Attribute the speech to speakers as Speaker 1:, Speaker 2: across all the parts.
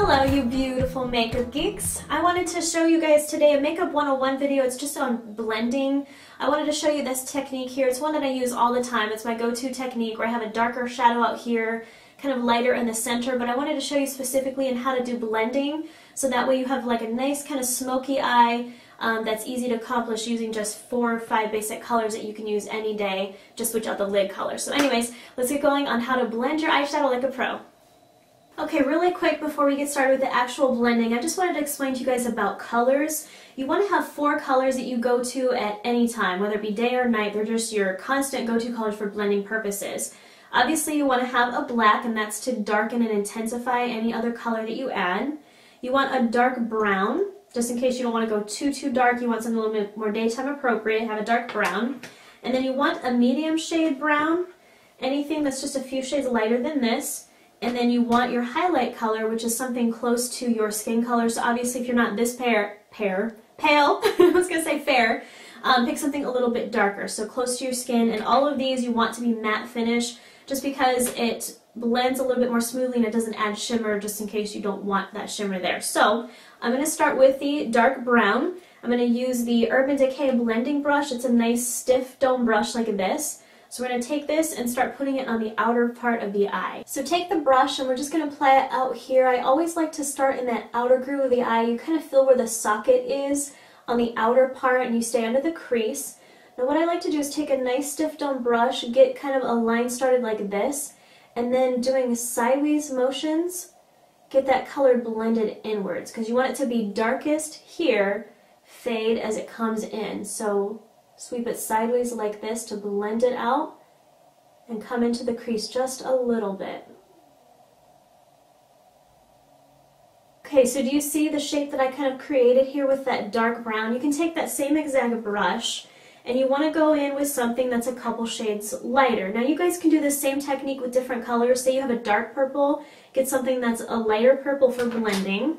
Speaker 1: Hello you beautiful makeup geeks. I wanted to show you guys today a Makeup 101 video. It's just on blending. I wanted to show you this technique here. It's one that I use all the time. It's my go-to technique where I have a darker shadow out here, kind of lighter in the center, but I wanted to show you specifically in how to do blending so that way you have like a nice kind of smoky eye that's easy to accomplish using just 4 or 5 basic colors that you can use any day. Just switch out the lid color. So anyways, let's get going on how to blend your eyeshadow like a pro. Okay, really quick before we get started with the actual blending, I just wanted to explain to you guys about colors. You want to have 4 colors that you go to at any time, whether it be day or night. They're just your constant go-to colors for blending purposes. Obviously, you want to have a black, and that's to darken and intensify any other color that you add. You want a dark brown, just in case you don't want to go too dark, you want something a little bit more daytime appropriate, have a dark brown. And then you want a medium shade brown, anything that's just a few shades lighter than this. And then you want your highlight color, which is something close to your skin color. So obviously if you're not this pale, I was going to say fair, pick something a little bit darker, so close to your skin. And all of these you want to be matte finish just because it blends a little bit more smoothly and it doesn't add shimmer, just in case you don't want that shimmer there. So I'm going to start with the dark brown. I'm going to use the Urban Decay blending brush. It's a nice stiff dome brush like this. So we're going to take this and start putting it on the outer part of the eye. So take the brush and we're just going to apply it out here. I always like to start in that outer groove of the eye. You kind of feel where the socket is on the outer part and you stay under the crease. Now what I like to do is take a nice stiff dome brush, get kind of a line started like this, and then doing sideways motions, get that color blended inwards because you want it to be darkest here, fade as it comes in. So sweep it sideways like this to blend it out and come into the crease just a little bit. Okay, so do you see the shape that I kind of created here with that dark brown? You can take that same exact brush and you want to go in with something that's a couple shades lighter. Now you guys can do the same technique with different colors. Say you have a dark purple, get something that's a lighter purple for blending.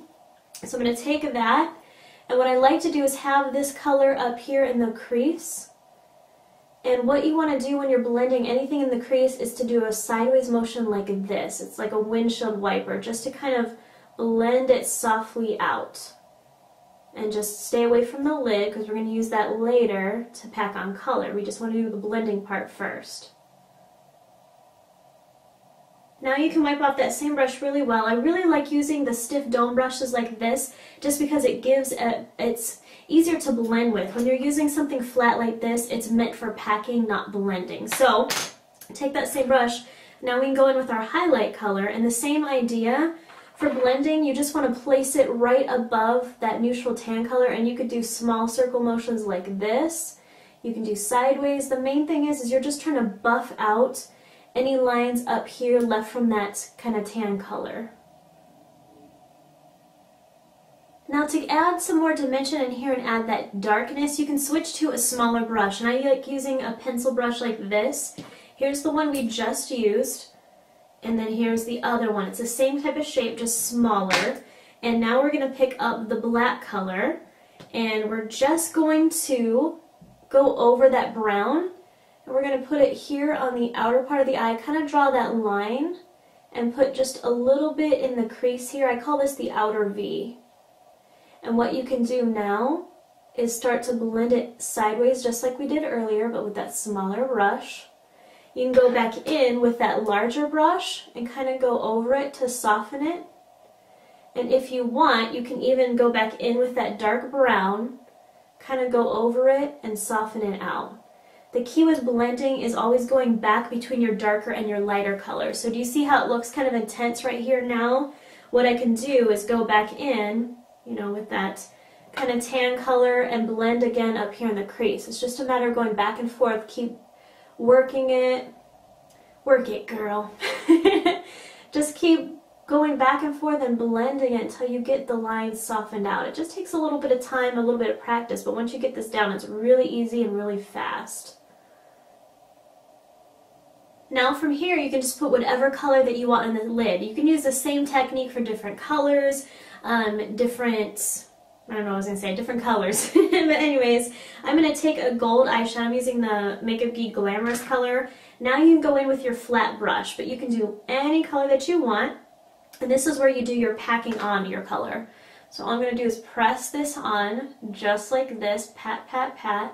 Speaker 1: So I'm going to take that. And what I like to do is have this color up here in the crease. And what you want to do when you're blending anything in the crease is to do a sideways motion like this. It's like a windshield wiper, just to kind of blend it softly out. And just stay away from the lid because we're going to use that later to pack on color. We just want to do the blending part first. Now you can wipe off that same brush really well. I really like using the stiff dome brushes like this just because it gives it's easier to blend with. When you're using something flat like this, it's meant for packing, not blending. So take that same brush. Now we can go in with our highlight color, and the same idea for blending, you just want to place it right above that neutral tan color, and you could do small circle motions like this. You can do sideways. The main thing is you're just trying to buff out any lines up here left from that kind of tan color. Now to add some more dimension in here and add that darkness, you can switch to a smaller brush. And I like using a pencil brush like this. Here's the one we just used, and then here's the other one. It's the same type of shape, just smaller. And now we're going to pick up the black color, and we're just going to go over that brown. And we're going to put it here on the outer part of the eye, kind of draw that line, and put just a little bit in the crease here. I call this the outer V. And what you can do now is start to blend it sideways just like we did earlier, but with that smaller brush. You can go back in with that larger brush and kind of go over it to soften it. And if you want, you can even go back in with that dark brown, kind of go over it and soften it out. The key with blending is always going back between your darker and your lighter color. So do you see how it looks kind of intense right here now? What I can do is go back in, with that kind of tan color and blend again up here in the crease. It's just a matter of going back and forth. Keep working it. Work it, girl. Just keep going back and forth and blending it until you get the lines softened out. It just takes a little bit of time, a little bit of practice, but once you get this down, it's really easy and really fast. Now from here you can just put whatever color that you want in the lid. You can use the same technique for different colors, different colors. But anyways, I'm going to take a gold eyeshadow. I'm using the Makeup Geek Glamorous color. Now you can go in with your flat brush, but you can do any color that you want. And this is where you do your packing on your color. So all I'm going to do is press this on just like this, pat, pat, pat,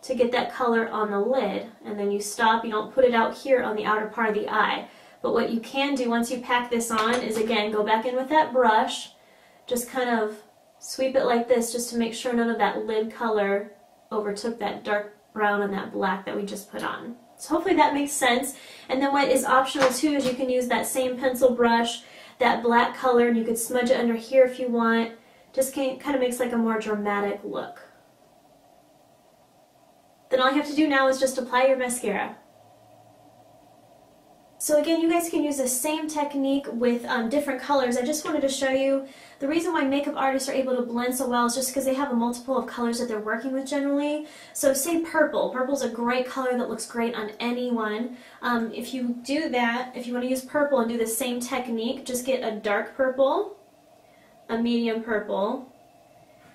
Speaker 1: to get that color on the lid. And then you stop, you don't put it out here on the outer part of the eye. But what you can do once you pack this on is, again, go back in with that brush, just kind of sweep it like this just to make sure none of that lid color overtook that dark brown and that black that we just put on. So hopefully that makes sense. And then what is optional too is you can use that same pencil brush, that black color, and you could smudge it under here if you want. Just kind of makes like a more dramatic look. Then all you have to do now is just apply your mascara. So again, you guys can use the same technique with different colors. I just wanted to show you the reason why makeup artists are able to blend so well is just because they have a multiple of colors that they're working with generally. So say purple. Purple's a great color that looks great on anyone. If you do that, if you want to use purple and do the same technique, just get a dark purple, a medium purple,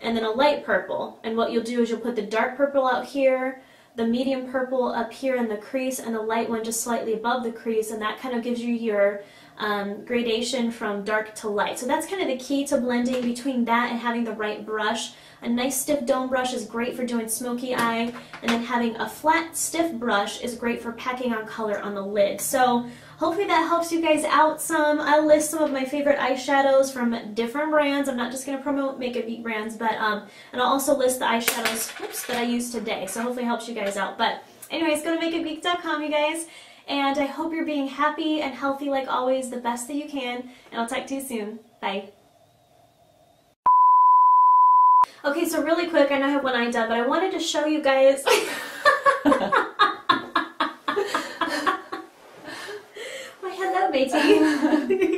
Speaker 1: and then a light purple. And what you'll do is you'll put the dark purple out here, the medium purple up here in the crease, and the light one just slightly above the crease, and that kind of gives you your gradation from dark to light. So that's kind of the key to blending between that and having the right brush. A nice stiff dome brush is great for doing smoky eye, and then having a flat stiff brush is great for packing on color on the lid. So hopefully that helps you guys out some. I'll list some of my favorite eyeshadows from different brands. I'm not just going to promote Makeup Geek brands, but and I'll also list the eyeshadows that I use today. So hopefully it helps you guys out. But anyways, go to makeupgeek.com, you guys. And I hope you're being happy and healthy like always, the best that you can. And I'll talk to you soon. Bye. Okay, so really quick, I know I have one eye done, but I wanted to show you guys. Why, hello, matey.